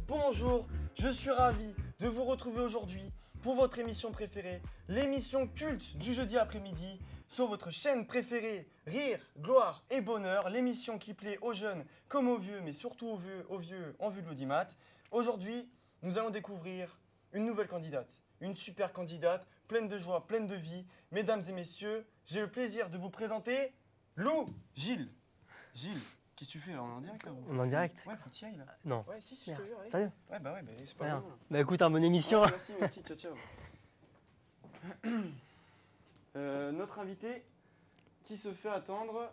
Bonjour, je suis ravi de vous retrouver aujourd'hui pour votre émission préférée, l'émission culte du jeudi après-midi sur votre chaîne préférée, Rire, Gloire et Bonheur, l'émission qui plaît aux jeunes comme aux vieux, mais surtout aux vieux en vue de l'audimat. Aujourd'hui, nous allons découvrir une nouvelle candidate, une super candidate, pleine de joie, pleine de vie. Mesdames et messieurs, j'ai le plaisir de vous présenter Lou Gilles. Gilles, qu'est-ce que tu fais là? On est en direct là? On est en direct? Ouais, faut que tu y ailles là. Non. Ouais, si, je te jure. Allez. Sérieux? Ouais, bah c'est pas Merde. bon. Bah écoute, bonne émission. Ouais, merci, ciao. Notre invité qui se fait attendre.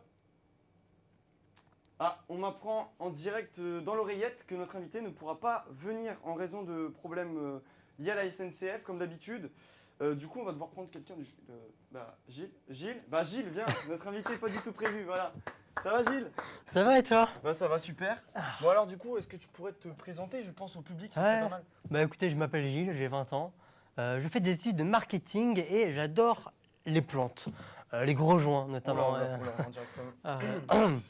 Ah, on m'apprend en direct dans l'oreillette que notre invité ne pourra pas venir en raison de problèmes liés à la SNCF comme d'habitude. Du coup, on va devoir prendre quelqu'un du... Gilles, viens, notre invité pas du tout prévu, voilà. Ça va Gilles? Ça va et toi? Bah ça va super. Bon alors du coup, est-ce que tu pourrais te présenter, je pense, au public, ça serait pas mal. Bah écoutez, je m'appelle Gilles, j'ai 20 ans. Je fais des études de marketing et j'adore les plantes. Les gros joints notamment. Oula, en direct quand même.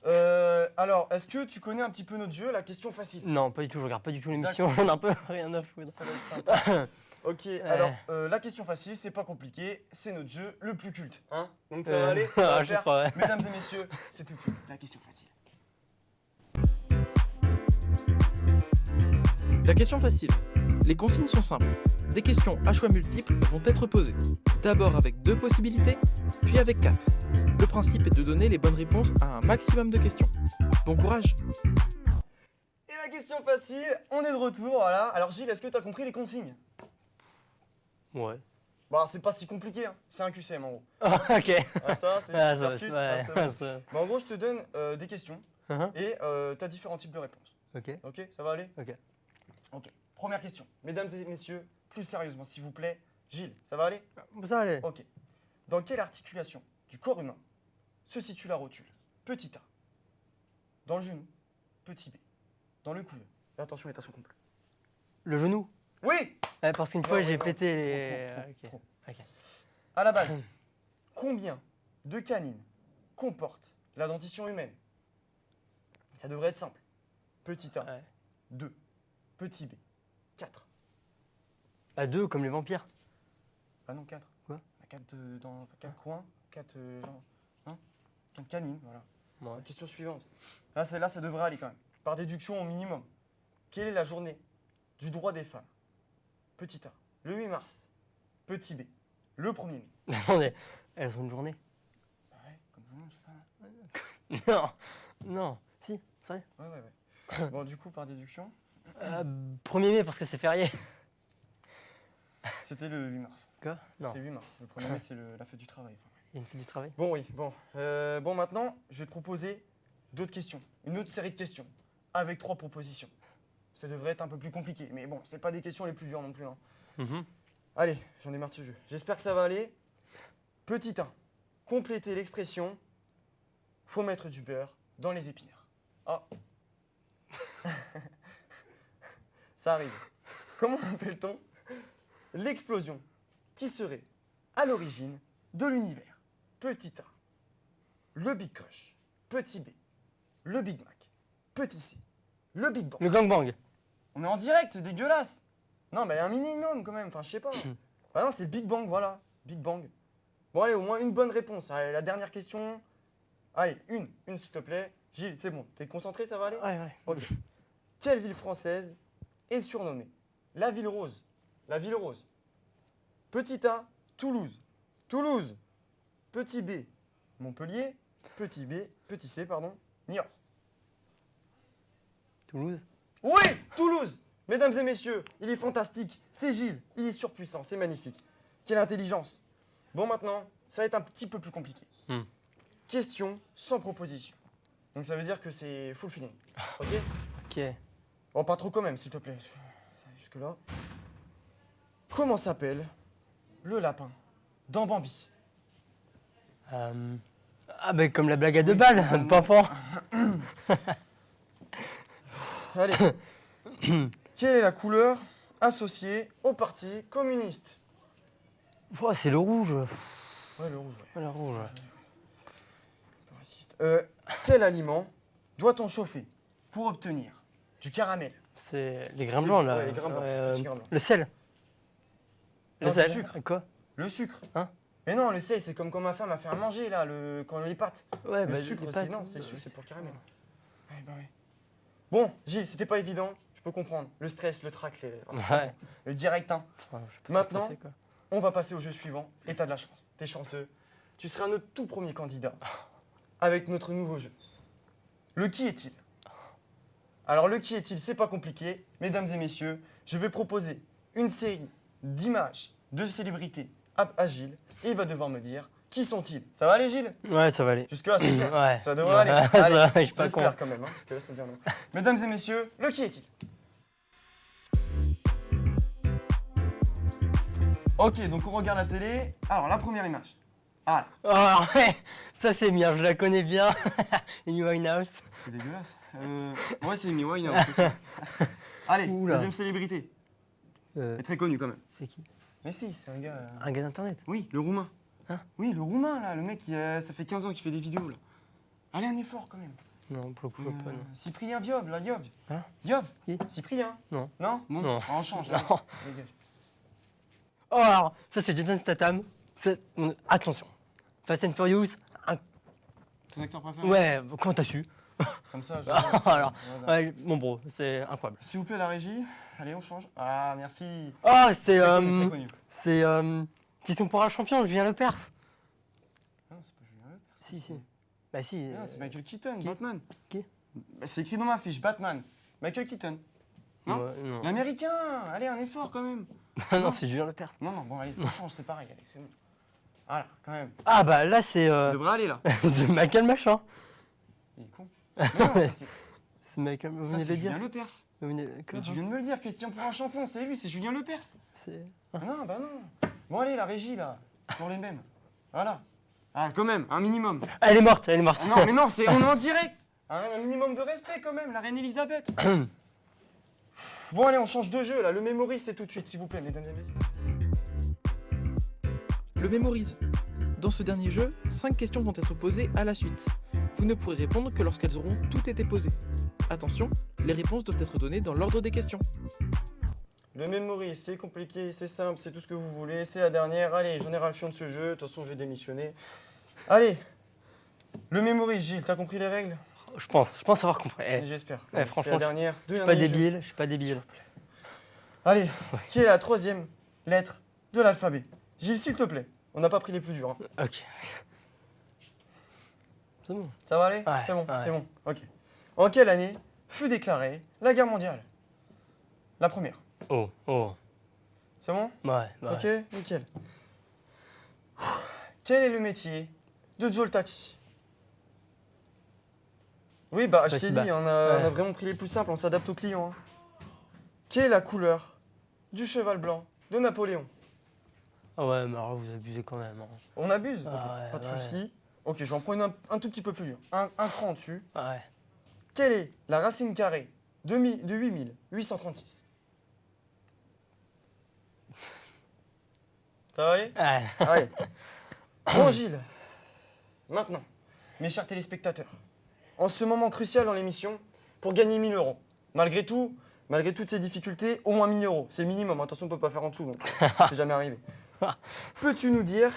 Ah, Alors, est-ce que tu connais un petit peu notre jeu, la question facile? non, pas du tout, je regarde pas du tout l'émission, j'en ai un peu rien à foutre. Ça va être sympa. Ok, alors la question facile, c'est pas compliqué, c'est notre jeu le plus culte. Hein, donc ça va aller, ça va je faire. crois, ouais. Mesdames et messieurs, c'est tout de suite la question facile. La question facile. Les consignes sont simples. Des questions à choix multiples vont être posées. D'abord avec 2 possibilités, puis avec 4. Le principe est de donner les bonnes réponses à un maximum de questions. Bon courage! Et la question facile, on est de retour, voilà. Alors Gilles, est-ce que tu as compris les consignes? Ouais. Bah c'est pas si compliqué, hein. C'est un QCM en gros. Ok. Ah, ça, c'est Ah, super ça, cute. ouais, Ah, c'est bon. ça. Bah, en gros, je te donne des questions Uh-huh. et tu as différents types de réponses. Ok. Ok, ça va aller? Ok. Ok, première question. Mesdames et messieurs, plus sérieusement s'il vous plaît. Gilles, ça va aller? Ça allait. Ok. Dans quelle articulation du corps humain se situe la rotule? Petit A. Dans le genou. Petit B. Dans le coude. Et attention, état complète. Le genou. Oui! Parce qu'une fois Non, j'ai non, pété les. trop. Ok. À la base, combien de canines comporte la dentition humaine? Ça devrait être simple. Petit A, Ouais. 2. Petit B, 4. À 2 comme les vampires. Ah non, 4. Quoi? 4 dans 4 coins, 4 genre. Hein? 4 canines, voilà. Ouais. Question suivante. Là, celle-là, ça devrait aller quand même. Par déduction au minimum. Quelle est la journée du droit des femmes? Petit A, le 8 mars. Petit B, le 1er mai. Attendez, elles ont une journée? Bah ouais, comme tout le monde, je sais pas. Non, non, si, sérieux. Ouais. Bon, du coup, par déduction, 1er mai parce que c'est férié. c'était le 8 mars. Quoi? Non, C'est le 8 mars. Le 1er mai, c'est la fête du travail. Enfin, il y a une fête du travail. bon, oui, bon. Bon, maintenant, je vais te proposer d'autres questions. Une autre série de questions. Avec 3 propositions. Ça devrait être un peu plus compliqué. Mais bon, c'est pas des questions les plus dures non plus. Hein. Mhm. Allez, j'en ai marre de ce jeu. J'espère que ça va aller. Petit 1. Compléter l'expression « faut mettre du beurre dans les épinards ». Ah. Ça arrive. Comment appelle-t-on l'explosion qui serait à l'origine de l'univers? Petit A. Le Big Crush. Petit B. Le Big Mac. Petit C. Le Big Bang. Le gangbang. On est en direct, c'est dégueulasse. Non, mais un minimum quand même, enfin je sais pas. Ah non, c'est Big Bang, voilà. Big Bang. Bon, allez, au moins une bonne réponse. Allez, la dernière question. Allez, une s'il te plaît. Gilles, c'est bon. T'es concentré, ça va aller? Ouais. Ok. Quelle ville française est surnommée la ville rose? La ville rose. Petit A, Toulouse. Toulouse. Petit B, Montpellier. Petit C, Niort. Toulouse. Oui, Toulouse. Mesdames et messieurs, il est fantastique. C'est Gilles. Il est surpuissant. C'est magnifique. Quelle intelligence. Bon, maintenant, ça va être un petit peu plus compliqué. Question sans proposition. Donc ça veut dire que c'est full feeling. Ok? Ok. Bon, pas trop quand même, s'il te plaît. Jusque-là. Comment s'appelle le lapin dans Bambi? Ah ben comme la blague à 2 balles, Pampan. Allez. Quelle est la couleur associée au parti communiste? Oh, c'est le rouge. Ouais, le rouge. Ouais. Le rouge. Un peu raciste. Quel aliment doit-on chauffer pour obtenir du caramel. C'est les grains blancs là. Ouais, les grains blancs, petits grains blancs. Le sel. Non, Le du sel. sucre. Quoi? Le sucre. Hein? Mais non, le sel, c'est comme quand ma femme a fait à manger là, quand les pâtes. Ouais, Le bah, sucre, les c'est pâtes, non, c'est le sucre, ouais, c'est pour le caramel. Ouais, bah ouais. Bon, Gilles, c'était pas évident, je peux comprendre. Le stress, le trac, Ouais. le direct, hein. Enfin, je suis pas Maintenant, stressé, quoi. On va passer au jeu suivant. Et t'as de la chance, t'es chanceux. Tu seras notre tout premier candidat avec notre nouveau jeu. Le qui est-il? Alors le qui est-il, c'est pas compliqué. Mesdames et messieurs, je vais proposer une série d'images de célébrités à Gilles. Et il va devoir me dire qui sont-ils. Ça va aller, Gilles? Ouais, ça va aller. Jusque-là, c'est clair. Ouais. Ça devrait aller. Ça Allez, va, je suis pas con. j'espère quand même, hein, parce que là, ça devient long. Mesdames et messieurs, le qui est-il? Ok, donc on regarde la télé. Alors, la première image. Ah, Oh, ouais, ça c'est bien, je la connais bien. Amy Winehouse. c'est dégueulasse. Ouais, c'est Amy Winehouse, c'est ça. Allez, Oula. deuxième célébrité. Euh, Elle est très connue quand même. c'est qui? Mais si, c'est un gars. Un gars d'internet. Oui, le roumain. Hein? Oui, le roumain, là, le mec, ça fait 15 ans qu'il fait des vidéos, là. Allez, un effort quand même. Non, pour le coup, pas, non. Cyprien Viov, là, Yov. Hein? Yov. Qui? Cyprien. Non. Non. Bon, Non. on change, Non. là. Dégage. Oh, alors, ça c'est Jason Statham. Attention. Fast and Furious. Ton acteur préféré? Ouais, comment t'as su? Comme ça, je... Alors, au hasard. ouais, mon bro, c'est incroyable. S'il vous plaît, la régie. Allez, on change. Ah, merci. Oh, c'est. Très connu, très connu. C'est. Question pour un champion, Julien Lepers. Ah non, c'est pas Julien Lepers. Si, si. Bah si. Ah, c'est Michael Keaton, qui? Batman. Qui? Bah, c'est écrit dans ma fiche, Batman. Michael Keaton. Non, Ouais, non. L'américain. Allez, un effort quand même. Non, c'est Julien Lepers. Non, non, bon, allez, on change, c'est pareil, allez, c'est bon. Voilà, quand même. Ah bah là c'est. Ça devrait aller là. C'est Michael Machin. Il est con. Non, ça, c'est C'est Michael. Vous ça, venez c'est de le dire. Julien Lepers. Vous venez. Mais Quoi, tu hein? viens de me le dire, question pour un champion, c'est lui, c'est Julien Lepers. C'est. Ah non, bah non. Bon, allez, la régie là, pour les mêmes. Voilà. Ah, quand même, un minimum. Elle est morte, elle est morte. Ah non, mais non, on est en direct. Un minimum de respect quand même, la reine Elisabeth. Bon, allez, on change de jeu là, le mémorise, c'est tout de suite, s'il vous plaît, mesdames et messieurs. Le mémorise. Dans ce dernier jeu, 5 questions vont être posées à la suite. Vous ne pourrez répondre que lorsqu'elles auront toutes été posées. Attention, les réponses doivent être données dans l'ordre des questions. Le mémorise, c'est compliqué, c'est simple, c'est tout ce que vous voulez, c'est la dernière. Allez, j'en ai ras le fion de ce jeu, de toute façon, je vais démissionner. Allez, le mémorise, Gilles, t'as compris les règles? Je pense avoir compris. Eh, J'espère. franchement, c'est la dernière. je suis pas débile, je suis pas débile. Allez, qui est la troisième lettre de l'alphabet? Gilles, s'il te plaît. On n'a pas pris les plus durs. Hein. Ok. C'est bon. Ça va aller? Ouais, C'est bon, ouais. c'est bon. Ok. En quelle année fut déclarée la guerre mondiale? La première. Oh, oh. C'est bon? Ouais, ouais. Ok, nickel. Quel est le métier de Joe le taxi? Oui, bah, je t'ai Bah, dit, on a vraiment pris les plus simples, on s'adapte aux clients. Hein. Quelle est la couleur du cheval blanc de Napoléon? Ah ouais, mais alors vous abusez quand même. Hein. On abuse? Ah Ok, ouais, pas de ouais. souci. Ok, j'en prends un tout petit peu plus dur. Un cran dessus. Ouais. Quelle est la racine carrée de 8836? Ça va aller? Ouais. Allez. Bon, Gilles. Maintenant, mes chers téléspectateurs, en ce moment crucial dans l'émission, pour gagner 1000 euros, malgré toutes ces difficultés, au moins 1000 euros. C'est le minimum. Attention, on ne peut pas faire en dessous, donc c'est jamais arrivé. Peux-tu nous dire,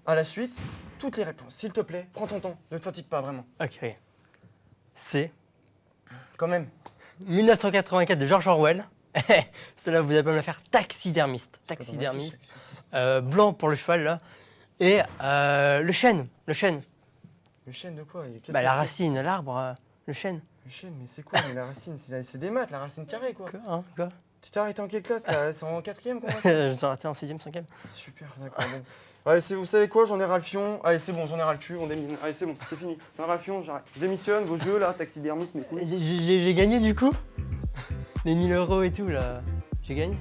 à la suite, toutes les réponses? S'il te plaît, prends ton temps, ne te fatigue pas vraiment. Ok. C'est Quand même. 1984 de George Orwell. Cela, vous allez pas me la faire. Taxidermiste. Taxidermiste. Blanc pour le cheval, là. Et le chêne. Le chêne. Le chêne de quoi? Bah, la racine, l'arbre, le chêne. Le chêne, mais c'est quoi? Mais la racine, c'est des maths, la racine carrée, quoi. Quoi, hein, quoi Tu t'es arrêté en quelle classe là? C'est en 4e qu'on va ça? Je suis arrêté en 6e, 5e. Super, d'accord. Bon. Allez, vous savez quoi? J'en ai ras le fion. Allez, c'est bon, j'en ai ras le cul. On démissionne. Allez, c'est bon, c'est fini. J'en ai ras le fion, j'arrête. Je démissionne, vos jeux là, taxidermiste, mes couilles. J'ai gagné du coup. Les 1000 euros et tout, là. J'ai gagné.